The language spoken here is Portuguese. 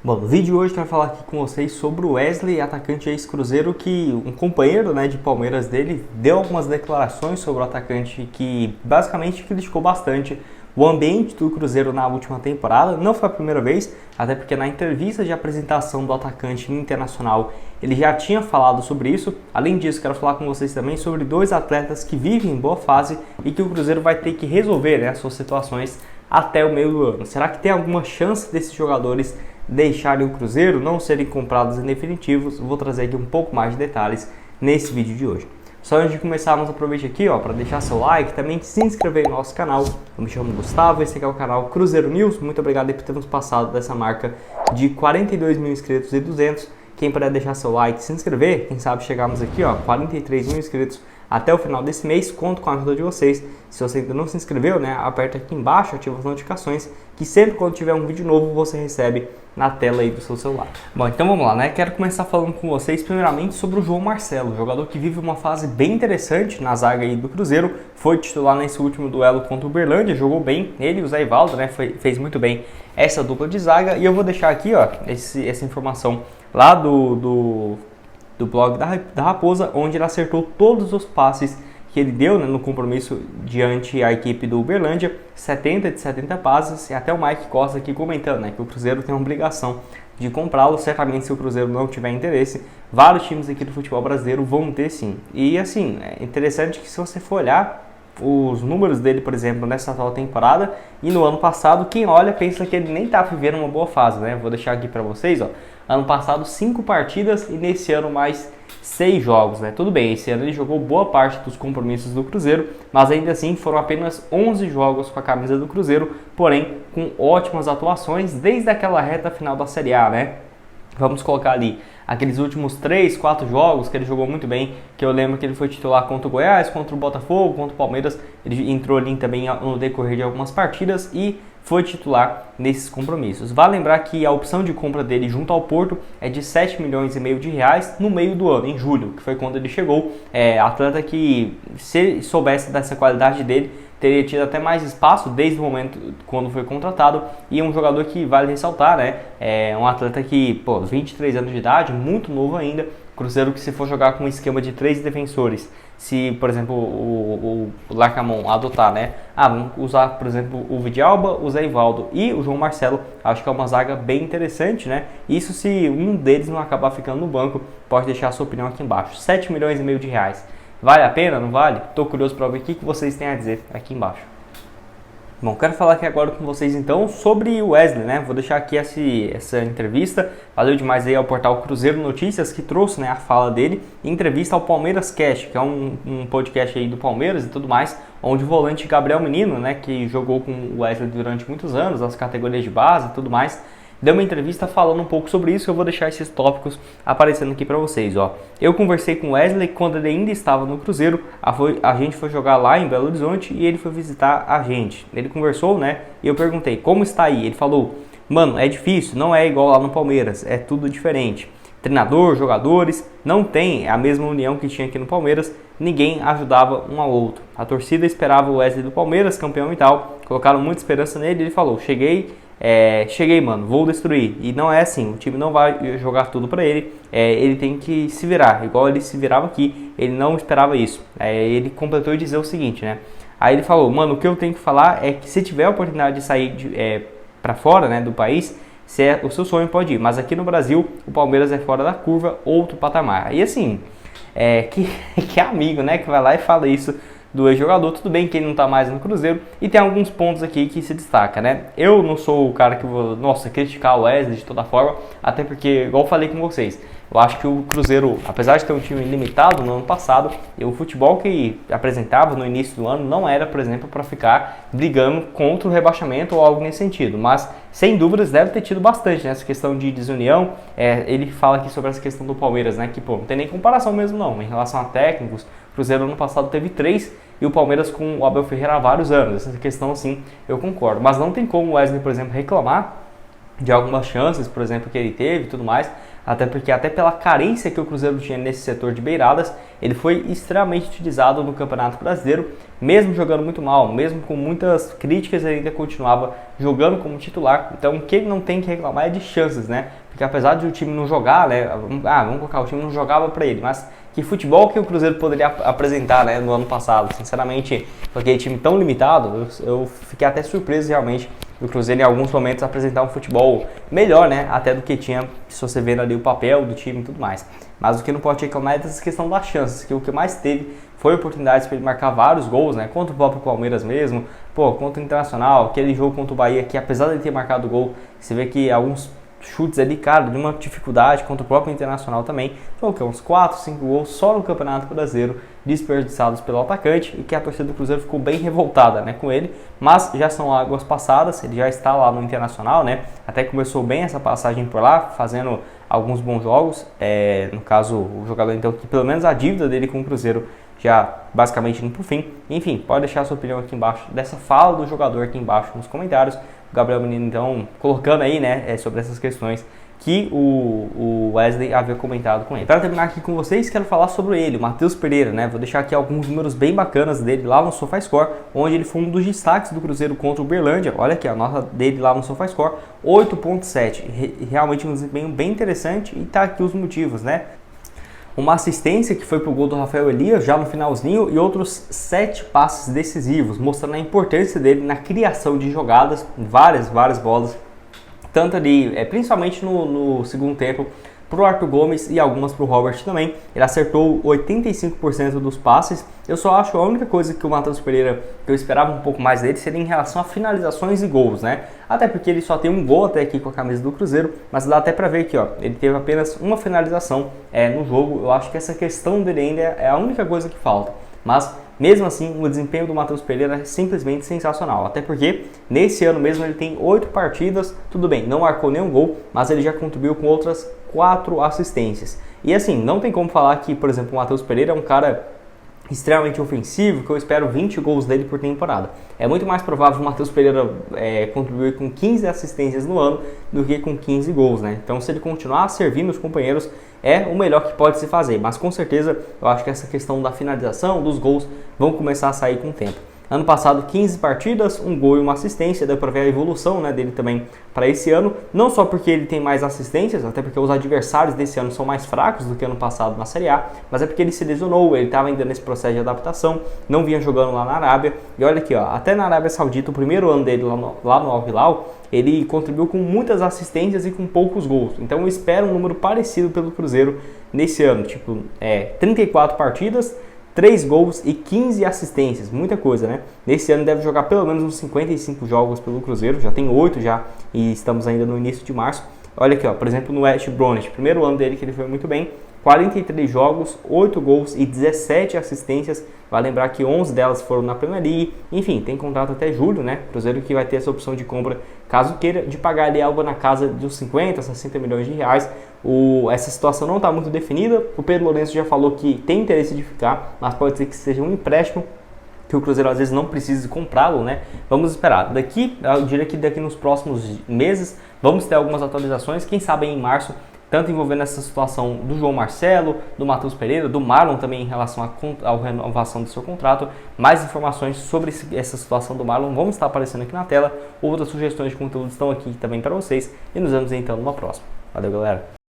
Bom, no vídeo de hoje eu quero falar aqui com vocês sobre o Wesley, atacante ex-Cruzeiro, que um companheiro, de Palmeiras dele deu algumas declarações sobre o atacante que basicamente criticou bastante o ambiente do Cruzeiro na última temporada. Não foi a primeira vez, até porque na entrevista de apresentação do atacante internacional ele já tinha falado sobre isso. Além disso, quero falar com vocês também sobre dois atletas que vivem em boa fase e que o Cruzeiro vai ter que resolver as suas situações até o meio do ano. Será que tem alguma chance desses jogadores deixarem o Cruzeiro, não serem comprados em definitivos? Vou trazer aqui um pouco mais de detalhes nesse vídeo de hoje. Só antes de começarmos, aproveite aqui para deixar seu like, também se inscrever no nosso canal. Eu me chamo Gustavo, esse aqui é o canal Cruzeiro News. Muito obrigado por termos passado dessa marca de 42 mil inscritos e 200. Quem puder deixar seu like, se inscrever, quem sabe chegarmos aqui 43 mil inscritos até o final desse mês. Conto com a ajuda de vocês. Se você ainda não se inscreveu, aperta aqui embaixo, ativa as notificações, que sempre quando tiver um vídeo novo você recebe na tela aí do seu celular. Bom, então vamos lá, Quero começar falando com vocês primeiramente sobre o João Marcelo, jogador que vive uma fase bem interessante na zaga aí do Cruzeiro. Foi titular nesse último duelo contra o Uberlândia, jogou bem, ele e o Zé Ivaldo, fez muito bem essa dupla de zaga. E eu vou deixar aqui, essa informação lá do blog da Raposa, onde ele acertou todos os passes que ele deu no compromisso diante a equipe do Uberlândia, 70 de 70 passes, e até o Mike Costa aqui comentando que o Cruzeiro tem a obrigação de comprá-lo. Certamente, se o Cruzeiro não tiver interesse, vários times aqui do futebol brasileiro vão ter sim. E assim, é interessante que se você for olhar os números dele, por exemplo, nessa atual temporada e no ano passado, quem olha pensa que ele nem tá vivendo uma boa fase, Vou deixar aqui para vocês, ano passado 5 partidas e nesse ano mais 6 jogos, Tudo bem, esse ano ele jogou boa parte dos compromissos do Cruzeiro, mas ainda assim foram apenas 11 jogos com a camisa do Cruzeiro, porém com ótimas atuações desde aquela reta final da Série A, Vamos colocar ali aqueles últimos 3, 4 jogos que ele jogou muito bem, que eu lembro que ele foi titular contra o Goiás, contra o Botafogo, contra o Palmeiras. Ele entrou ali também no decorrer de algumas partidas e foi titular nesses compromissos. Vale lembrar que a opção de compra dele junto ao Porto é de 7 milhões e meio de reais no meio do ano, em julho, que foi quando ele chegou. Atleta que, se soubesse dessa qualidade dele, teria tido até mais espaço desde o momento quando foi contratado. E é um jogador que vale ressaltar, É um atleta que, 23 anos de idade, muito novo ainda. Cruzeiro que, se for jogar com um esquema de 3 defensores, se, por exemplo, o Larcamon adotar, vamos usar, por exemplo, o Vidalba, o Zé Ivaldo e o João Marcelo, acho que é uma zaga bem interessante, Isso, se um deles não acabar ficando no banco, pode deixar a sua opinião aqui embaixo. 7 milhões e meio de reais. Vale a pena? Não vale? Estou curioso para ver o que vocês têm a dizer aqui embaixo. Bom, quero falar aqui agora com vocês então sobre o Wesley, Vou deixar aqui essa entrevista. Valeu demais aí ao portal Cruzeiro Notícias, que trouxe a fala dele em entrevista ao Palmeiras Cast, que é um podcast aí do Palmeiras e tudo mais, onde o volante Gabriel Menino, que jogou com o Wesley durante muitos anos, as categorias de base e tudo mais, deu uma entrevista falando um pouco sobre isso. Eu vou deixar esses tópicos aparecendo aqui para vocês, Eu conversei com o Wesley quando ele ainda estava no Cruzeiro. A gente foi jogar lá em Belo Horizonte e ele foi visitar a gente. Ele conversou, e eu perguntei, como está aí? Ele falou, mano, é difícil, não é igual lá no Palmeiras, é tudo diferente. Treinador, jogadores, não tem a mesma união que tinha aqui no Palmeiras, ninguém ajudava um ao outro. A torcida esperava o Wesley do Palmeiras, campeão e tal, colocaram muita esperança nele. Ele falou, cheguei, mano, vou destruir. E não é assim, o time não vai jogar tudo pra ele, ele tem que se virar, igual ele se virava aqui, ele não esperava isso. Ele completou e dizer o seguinte, Aí ele falou, mano, o que eu tenho que falar é que se tiver a oportunidade de sair pra fora, do país, se é o seu sonho, pode ir, mas aqui no Brasil o Palmeiras é fora da curva, outro patamar. E assim, que amigo, que vai lá e fala isso do ex-jogador. Tudo bem que ele não está mais no Cruzeiro e tem alguns pontos aqui que se destaca, Eu não sou o cara que vou, criticar o Wesley de toda forma, até porque, igual eu falei com vocês, eu acho que o Cruzeiro, apesar de ter um time limitado no ano passado, o futebol que apresentava no início do ano não era, por exemplo, para ficar brigando contra o rebaixamento ou algo nesse sentido, mas sem dúvidas deve ter tido bastante nessa questão de desunião. Ele fala aqui sobre essa questão do Palmeiras, que não tem nem comparação mesmo não, em relação a técnicos. O Cruzeiro ano passado teve 3 e o Palmeiras com o Abel Ferreira há vários anos. Essa questão, sim, eu concordo. Mas não tem como o Wesley, por exemplo, reclamar de algumas chances, por exemplo, que ele teve e tudo mais, até porque até pela carência que o Cruzeiro tinha nesse setor de beiradas, ele foi extremamente utilizado no Campeonato Brasileiro, mesmo jogando muito mal, mesmo com muitas críticas, ele ainda continuava jogando como titular. Então, o que ele não tem que reclamar é de chances, né? Porque apesar de o time não jogar, né? Vamos colocar, o time não jogava para ele, mas que futebol que o Cruzeiro poderia apresentar, né, no ano passado? Sinceramente, com aquele time tão limitado, eu fiquei até surpreso realmente do Cruzeiro em alguns momentos apresentar um futebol melhor, né, até do que tinha, se você vendo ali o papel do time e tudo mais. Mas o que não pode reclamar é dessa questão das chances, que o que mais teve foi oportunidades para ele marcar vários gols, né, contra o próprio Palmeiras mesmo, contra o Internacional, aquele jogo contra o Bahia que apesar de ele ter marcado gol, você vê que alguns chutes ali, cara, de uma dificuldade contra o próprio Internacional também. Foi uns 4, 5 gols só no Campeonato Brasileiro desperdiçados pelo atacante e que a torcida do Cruzeiro ficou bem revoltada, né, com ele, mas já são águas passadas, ele já está lá no Internacional, né, até começou bem essa passagem por lá, fazendo alguns bons jogos, no caso o jogador então que pelo menos a dívida dele com o Cruzeiro já basicamente indo pro fim. Enfim, pode deixar a sua opinião aqui embaixo dessa fala do jogador aqui embaixo nos comentários. O Gabriel Menino então colocando aí, né, sobre essas questões que o Wesley havia comentado com ele. Para terminar aqui com vocês, quero falar sobre ele, o Matheus Pereira, né? Vou deixar aqui alguns números bem bacanas dele lá no SofaScore, onde ele foi um dos destaques do Cruzeiro contra o Uberlândia. Olha aqui a nota dele lá no SofaScore, 8.7. Realmente um desempenho bem interessante e tá aqui os motivos, né? Uma assistência que foi pro gol do Rafael Elias já no finalzinho e outros 7 passes decisivos, mostrando a importância dele na criação de jogadas, várias bolas, tanto ali, principalmente no segundo tempo, pro Arthur Gomes e algumas pro Robert também. Ele acertou 85% dos passes. Eu só acho a única coisa que o Matheus Pereira, que eu esperava um pouco mais dele, seria em relação a finalizações e gols, né? Até porque ele só tem um gol até aqui com a camisa do Cruzeiro, mas dá até pra ver aqui, ó, ele teve apenas uma finalização no jogo. Eu acho que essa questão dele ainda é a única coisa que falta. Mas, mesmo assim, o desempenho do Matheus Pereira é simplesmente sensacional. Até porque, nesse ano mesmo, ele tem 8 partidas. Tudo bem, não marcou nenhum gol, mas ele já contribuiu com outras 4 assistências. E assim, não tem como falar que, por exemplo, o Matheus Pereira é um cara extremamente ofensivo, que eu espero 20 gols dele por temporada. É muito mais provável o Matheus Pereira contribuir com 15 assistências no ano do que com 15 gols, né? Então, se ele continuar servindo os companheiros, é o melhor que pode se fazer. Mas com certeza, eu acho que essa questão da finalização, dos gols, vão começar a sair com o tempo. Ano passado, 15 partidas, um gol e uma assistência, deu para ver a evolução, né, dele também para esse ano, não só porque ele tem mais assistências, até porque os adversários desse ano são mais fracos do que ano passado na Série A, mas é porque ele se lesionou, ele estava ainda nesse processo de adaptação, não vinha jogando lá na Arábia, e olha aqui, ó, até na Arábia Saudita, o primeiro ano dele lá no Al Hilal, ele contribuiu com muitas assistências e com poucos gols, então eu espero um número parecido pelo Cruzeiro nesse ano, tipo, 34 partidas, 3 gols e 15 assistências, muita coisa, né? Nesse ano deve jogar pelo menos uns 55 jogos pelo Cruzeiro, já tem 8 já e estamos ainda no início de março. Olha aqui, ó, por exemplo, no West Bromwich, primeiro ano dele que ele foi muito bem, 43 jogos, 8 gols e 17 assistências. Vai lembrar que 11 delas foram na Premier League. Enfim, tem contrato até julho, né? Cruzeiro que vai ter essa opção de compra, caso queira, de pagar ali algo na casa de uns 50, 60 milhões de reais. Essa situação não está muito definida. O Pedro Lourenço já falou que tem interesse de ficar, mas pode ser que seja um empréstimo, que o Cruzeiro às vezes não precise comprá-lo, né? Vamos esperar. Eu diria que daqui nos próximos meses, vamos ter algumas atualizações, quem sabe em março, tanto envolvendo essa situação do João Marcelo, do Matheus Pereira, do Marlon também em relação à renovação do seu contrato. Mais informações sobre essa situação do Marlon vão estar aparecendo aqui na tela. Outras sugestões de conteúdo estão aqui também para vocês. E nos vemos então numa próxima. Valeu, galera!